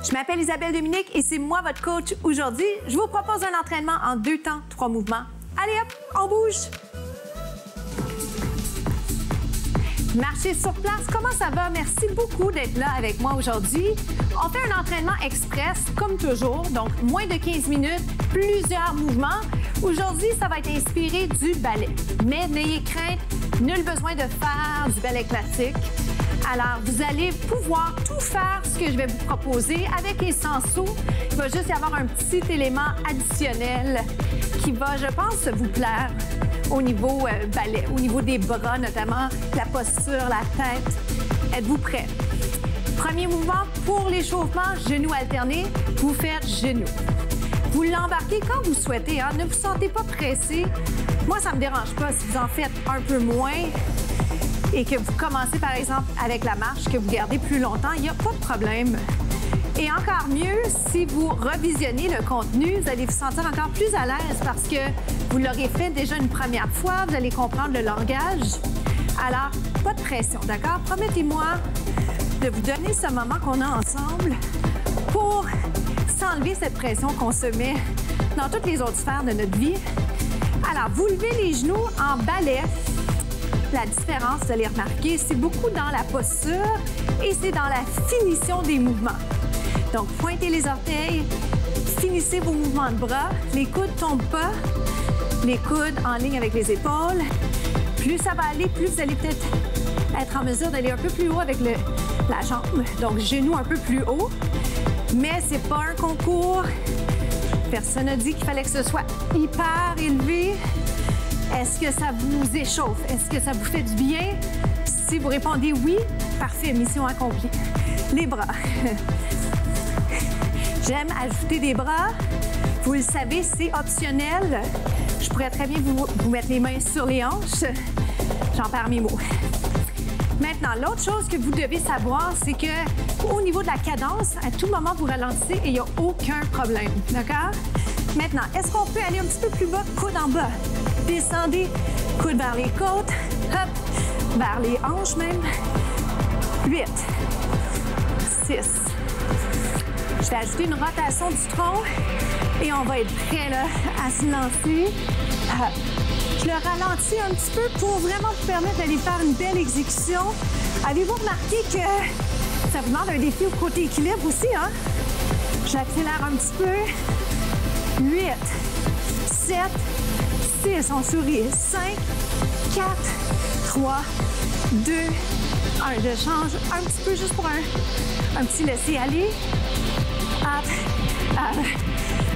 Je m'appelle Isabelle Dominique et c'est moi votre coach aujourd'hui. Je vous propose un entraînement en 2 temps, 3 mouvements. Allez hop, on bouge! Marcher sur place, comment ça va? Merci beaucoup d'être là avec moi aujourd'hui. On fait un entraînement express, comme toujours, donc moins de 15 minutes, plusieurs mouvements. Aujourd'hui, ça va être inspiré du ballet. Mais n'ayez crainte, nul besoin de faire du ballet classique. Alors, vous allez pouvoir tout faire ce que je vais vous proposer avec les sensos. Il va juste y avoir un petit élément additionnel qui va, je pense, vous plaire au niveau ballet, au niveau des bras notamment, la posture, la tête. Êtes-vous prêts? Premier mouvement pour l'échauffement, genoux alternés. Vous faites genoux. Vous l'embarquez quand vous souhaitez, hein? Ne vous sentez pas pressé. Moi, ça ne me dérange pas si vous en faites un peu moins et que vous commencez, par exemple, avec la marche, que vous gardez plus longtemps, il n'y a pas de problème. Et encore mieux, si vous revisionnez le contenu, vous allez vous sentir encore plus à l'aise parce que vous l'aurez fait déjà une première fois, vous allez comprendre le langage. Alors, pas de pression, d'accord? Promettez-moi de vous donner ce moment qu'on a ensemble pour s'enlever cette pression qu'on se met dans toutes les autres sphères de notre vie. Alors, vous levez les genoux en balai. La différence, vous allez remarquer, c'est beaucoup dans la posture et c'est dans la finition des mouvements. Donc, pointez les orteils, finissez vos mouvements de bras, les coudes ne tombent pas, les coudes en ligne avec les épaules. Plus ça va aller, plus vous allez peut-être être en mesure d'aller un peu plus haut avec la jambe, donc genoux un peu plus haut. Mais ce n'est pas un concours. Personne n'a dit qu'il fallait que ce soit hyper élevé. Est-ce que ça vous échauffe? Est-ce que ça vous fait du bien? Si vous répondez oui, parfait, mission accomplie. Les bras. J'aime ajouter des bras. Vous le savez, c'est optionnel. Je pourrais très bien vous mettre les mains sur les hanches. J'en perds mes mots. Maintenant, l'autre chose que vous devez savoir, c'est qu'au niveau de la cadence, à tout moment, vous ralentissez et il n'y a aucun problème. D'accord? Maintenant, est-ce qu'on peut aller un petit peu plus bas, coude en bas? Descendez, coude vers les côtes, hop, vers les hanches même. 8, 6. Je vais ajouter une rotation du tronc et on va être prêt là, à se lancer. Hop. Je le ralentis un petit peu pour vraiment vous permettre d'aller faire une belle exécution. Avez-vous remarqué que ça vous demande un défi au côté équilibre aussi, hein? J'accélère un petit peu. 8, 7, 6, on sourit. 5, 4, 3, 2, 1. Je change un petit peu juste pour un petit laisser-aller. Hop, hop.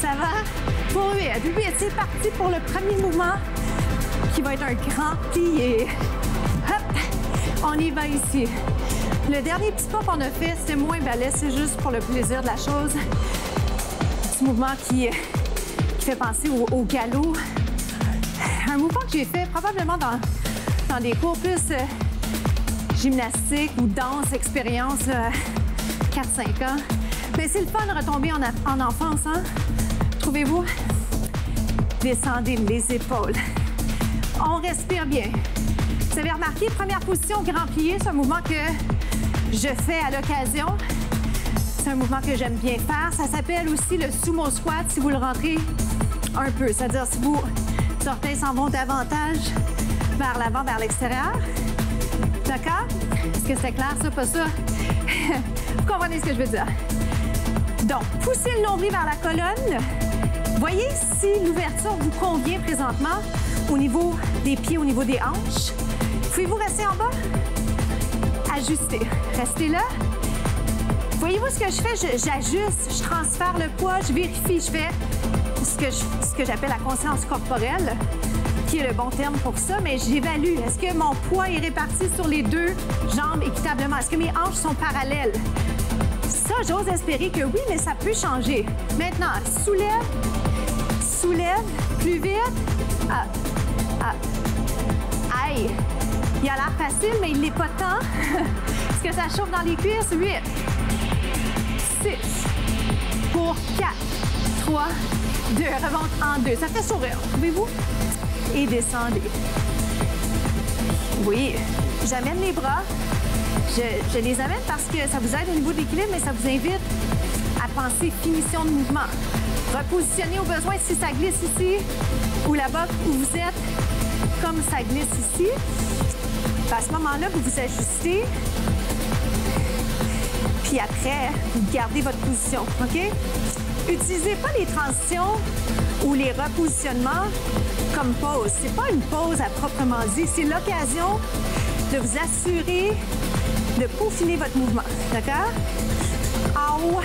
Ça va? Pour 8. 8, c'est parti pour le premier mouvement qui va être un grand plié. Hop, on y va ici. Le dernier petit pas qu'on a fait, c'est moins balai, c'est juste pour le plaisir de la chose. Petit mouvement qui fait penser au galop. Un mouvement que j'ai fait probablement dans des cours plus gymnastique ou danse, expérience, 4-5 ans. Mais c'est le fun de retomber en enfance, hein? Trouvez-vous? Descendez les épaules. On respire bien. Vous avez remarqué, première position, grand plié, c'est un mouvement que je fais à l'occasion. C'est un mouvement que j'aime bien faire. Ça s'appelle aussi le sumo squat si vous le rentrez un peu. C'est-à-dire si vos orteils s'en vont davantage vers l'avant, vers l'extérieur. D'accord? Est-ce que c'est clair, ça, pas ça? Vous comprenez ce que je veux dire? Donc, poussez le nombril vers la colonne. Voyez si l'ouverture vous convient présentement au niveau des pieds, au niveau des hanches. Pouvez-vous rester en bas? Ajustez. Restez là. Voyez-vous ce que je fais? J'ajuste, je transfère le poids, je vérifie, je fais ce que j'appelle la conscience corporelle, qui est le bon terme pour ça, mais j'évalue. Est-ce que mon poids est réparti sur les 2 jambes équitablement? Est-ce que mes hanches sont parallèles? Ça, j'ose espérer que oui, mais ça peut changer. Maintenant, soulève, soulève, plus vite. Ah, ah. Aïe! Il a l'air facile, mais il n'est pas tant. Est-ce que ça chauffe dans les cuisses? 8, 6, pour 4, 3, 2, remonte en 2. Ça fait sourire, trouvez-vous? Et descendez. Oui, j'amène les bras. Je les amène parce que ça vous aide au niveau de l'équilibre, mais ça vous invite à penser finition de mouvement. Repositionnez au besoin si ça glisse ici ou là-bas où vous êtes, comme ça glisse ici. À ce moment-là, vous vous ajustez. Puis après, vous gardez votre position, OK? Utilisez pas les transitions ou les repositionnements comme pause. C'est pas une pause à proprement dit. C'est l'occasion de vous assurer de peaufiner votre mouvement, d'accord? En haut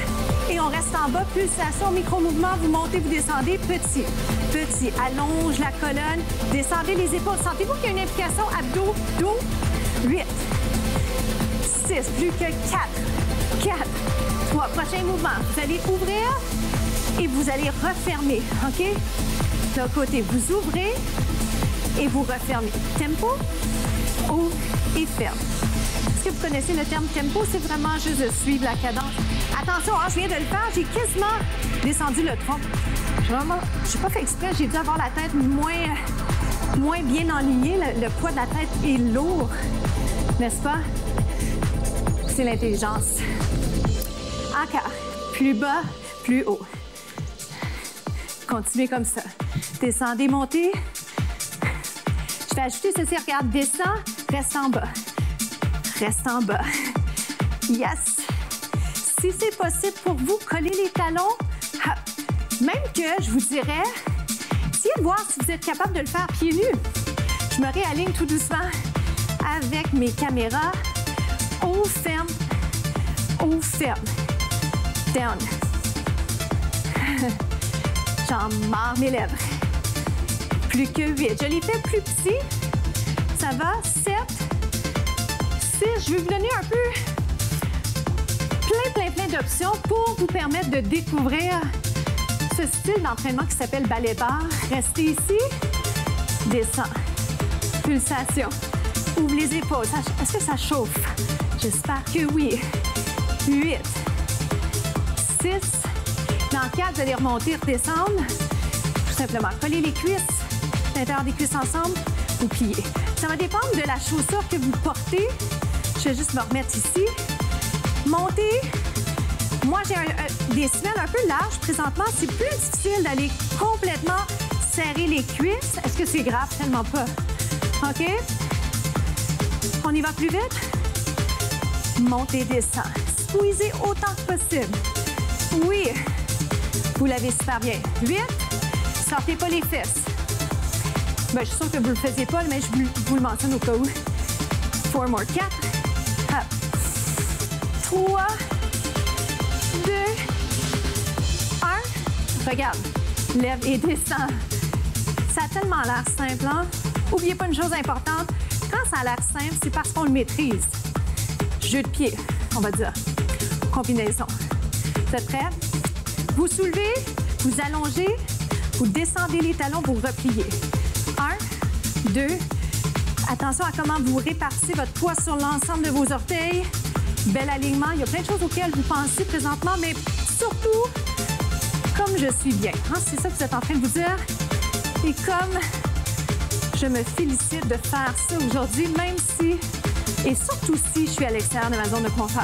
et on reste en bas. Pulsation, micro-mouvement, vous montez, vous descendez, petit, petit. Allonge la colonne, descendez les épaules. Sentez-vous qu'il y a une implication abdos, dos, 8, 6, plus que 4, 4, 3. Prochain mouvement, vous allez ouvrir et vous allez refermer, OK? De l'autre côté, vous ouvrez et vous refermez. Tempo, ouvre et ferme. Est-ce que vous connaissez le terme tempo? C'est vraiment juste de suivre la cadence. Attention, hein, je viens de le faire, j'ai quasiment descendu le tronc. Je n'ai pas fait exprès, j'ai dû avoir la tête moins bien enlignée. Le poids de la tête est lourd, n'est-ce pas? C'est l'intelligence. Encore. Plus bas, plus haut. Continuez comme ça. Descendez, montez. Je vais ajouter ceci. Regarde, descends, reste en bas. Reste en bas. Yes! Si c'est possible pour vous, collez les talons. Même que, je vous dirais, essayez de voir si vous êtes capable de le faire pieds nus. Je me réaligne tout doucement avec mes caméras. Haut, ferme. Haut, ferme. Down. J'en mords mes lèvres. Plus que 8. Je l'ai fait plus petit. Ça va? 7. 6. Je vais vous donner un peu plein d'options pour vous permettre de découvrir ce style d'entraînement qui s'appelle ballet barre. Restez ici. Descends. Pulsation. Ouvre les épaules. Est-ce que ça chauffe? J'espère que oui. 8. 6. Dans 4, vous allez remonter, redescendre. Tout simplement, collez les cuisses, l'intérieur des cuisses ensemble, ou plier. Ça va dépendre de la chaussure que vous portez. Je vais juste me remettre ici. Montez. Moi, j'ai des semelles un peu larges présentement. C'est plus difficile d'aller complètement serrer les cuisses. Est-ce que c'est grave? Tellement pas. OK? On y va plus vite? Montez, descend. Squeezez autant que possible. Oui. Vous l'avez super bien. 8. Sortez pas les fesses. Ben, je suis sûre que vous ne le faisiez pas, mais je vous le mentionne au cas où. 4 more. 4. Hop. 3. 2. 1. Regarde. Lève et descend. Ça a tellement l'air simple, hein? N'oubliez pas une chose importante. Quand ça a l'air simple, c'est parce qu'on le maîtrise. Jeu de pied, on va dire. Combinaison. Vous êtes prêts? Vous soulevez, vous allongez, vous descendez les talons, vous repliez. 1, 2. Attention à comment vous répartissez votre poids sur l'ensemble de vos orteils. Bel alignement. Il y a plein de choses auxquelles vous pensez présentement, mais surtout, comme je suis bien. Hein? C'est ça que vous êtes en train de vous dire. Et comme je me félicite de faire ça aujourd'hui, même si, et surtout si je suis à l'extérieur de ma zone de confort.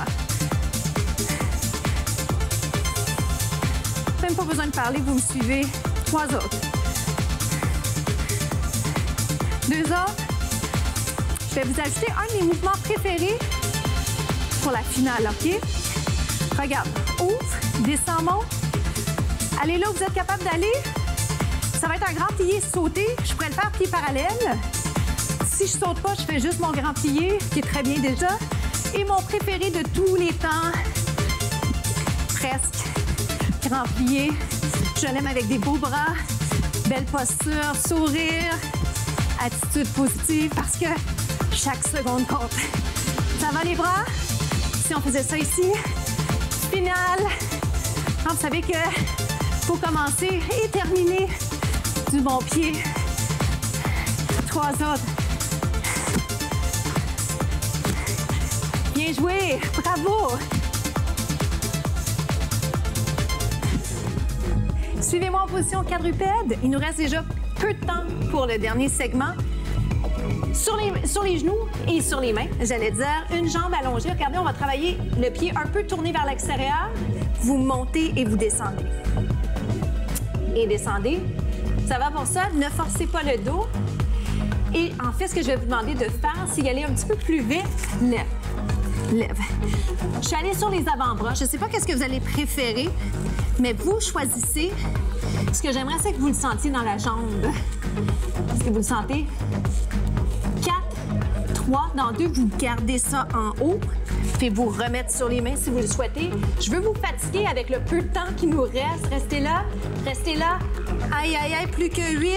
Même pas besoin de parler, vous me suivez. 3 autres. 2 autres. Je vais vous ajouter un de mes mouvements préférés pour la finale, OK? Regarde. Ouvre, descends, monte. Allez là où vous êtes capable d'aller. Ça va être un grand plié sauté. Je pourrais le faire pied parallèle. Si je saute pas, je fais juste mon grand plié, qui est très bien déjà. Et mon préféré de tous les temps, presque, grand plié. Je l'aime avec des beaux bras, belle posture, sourire, attitude positive, parce que chaque seconde compte. Ça va les bras? Si on faisait ça ici, finale. Vous savez que faut commencer et terminer du bon pied. 3 autres. Bien joué, bravo. Suivez-moi en position quadrupède. Il nous reste déjà peu de temps pour le dernier segment. Sur les genoux et sur les mains, j'allais dire, une jambe allongée. Regardez, on va travailler le pied un peu tourné vers l'extérieur. Vous montez et vous descendez. Et descendez. Ça va pour ça. Ne forcez pas le dos. Et en fait, ce que je vais vous demander de faire, c'est y aller un petit peu plus vite. Lève. Lève. Je suis allée sur les avant-bras. Je ne sais pas qu'est-ce que vous allez préférer, mais vous choisissez. Ce que j'aimerais, c'est que vous le sentiez dans la jambe. Est-ce que vous le sentez? 4, 3, dans 2, vous gardez ça en haut. Puis vous remettre sur les mains si vous le souhaitez. Je veux vous fatiguer avec le peu de temps qui nous reste. Restez là. Restez là. Aïe, aïe, aïe, plus que 8,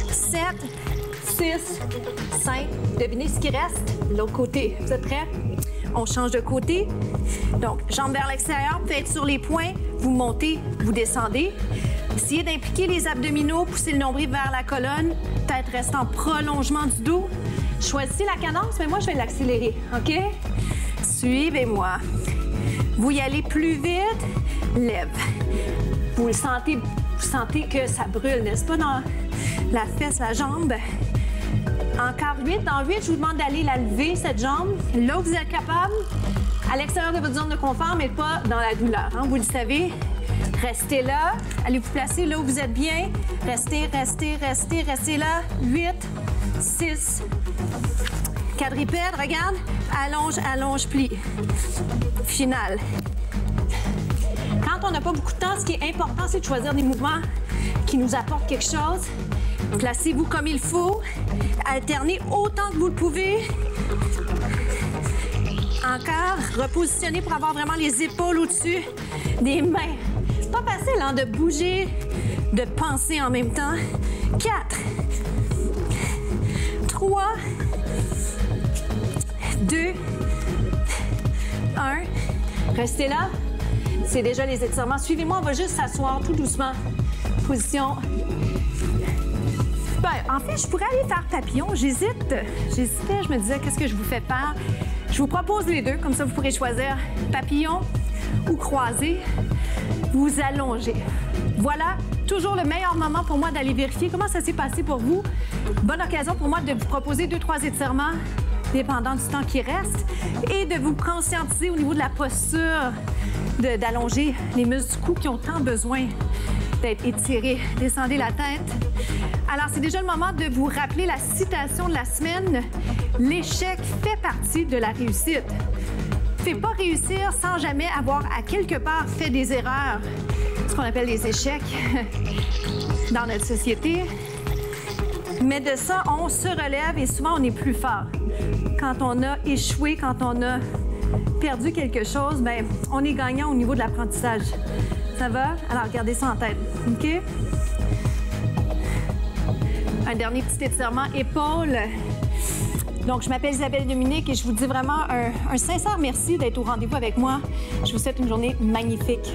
7, 6, 5. Devinez ce qui reste. L'autre côté. Vous êtes prêts? On change de côté. Donc, jambes vers l'extérieur, tête sur les poings. Vous montez, vous descendez. Essayez d'impliquer les abdominaux, poussez le nombril vers la colonne. Tête reste en prolongement du dos. Choisissez la cadence, mais moi, je vais l'accélérer. OK? Suivez-moi. Vous y allez plus vite. Lève. Vous sentez que ça brûle, n'est-ce pas, dans la fesse, la jambe? Encore 8. Dans 8, je vous demande d'aller la lever, cette jambe. Là où vous êtes capable, à l'extérieur de votre zone de confort, mais pas dans la douleur. Hein? Vous le savez. Restez là. Allez vous placer là où vous êtes bien. Restez, restez, restez, restez là. 8, 6, quadrupède, regarde. Allonge, allonge, plie. Final. Quand on n'a pas beaucoup de temps, ce qui est important, c'est de choisir des mouvements qui nous apportent quelque chose. Placez-vous comme il faut. Alternez autant que vous le pouvez. Encore. Repositionnez pour avoir vraiment les épaules au-dessus des mains. C'est pas facile, hein, de bouger, de penser en même temps. 4, 3, 2, 1. Restez là. C'est déjà les étirements. Suivez-moi, on va juste s'asseoir tout doucement. Position. Ben, en fait, je pourrais aller faire papillon. J'hésitais, je me disais, qu'est-ce que je vous fais faire? Je vous propose les deux, comme ça vous pourrez choisir papillon ou croisé. Vous allongez. Voilà, toujours le meilleur moment pour moi d'aller vérifier comment ça s'est passé pour vous. Bonne occasion pour moi de vous proposer 2-3 étirements, dépendant du temps qui reste, et de vous conscientiser au niveau de la posture, d'allonger les muscles du cou qui ont tant besoin d'être étirés. Descendez la tête. Alors, c'est déjà le moment de vous rappeler la citation de la semaine. L'échec fait partie de la réussite. Ne fais pas réussir sans jamais avoir à quelque part fait des erreurs, ce qu'on appelle les échecs dans notre société. Mais de ça, on se relève et souvent, on est plus fort. Quand on a échoué, quand on a perdu quelque chose, bien, on est gagnant au niveau de l'apprentissage. Ça va? Alors, gardez ça en tête. OK? Un dernier petit étirement, épaules. Donc, je m'appelle Isabelle Dominique et je vous dis vraiment un sincère merci d'être au rendez-vous avec moi. Je vous souhaite une journée magnifique.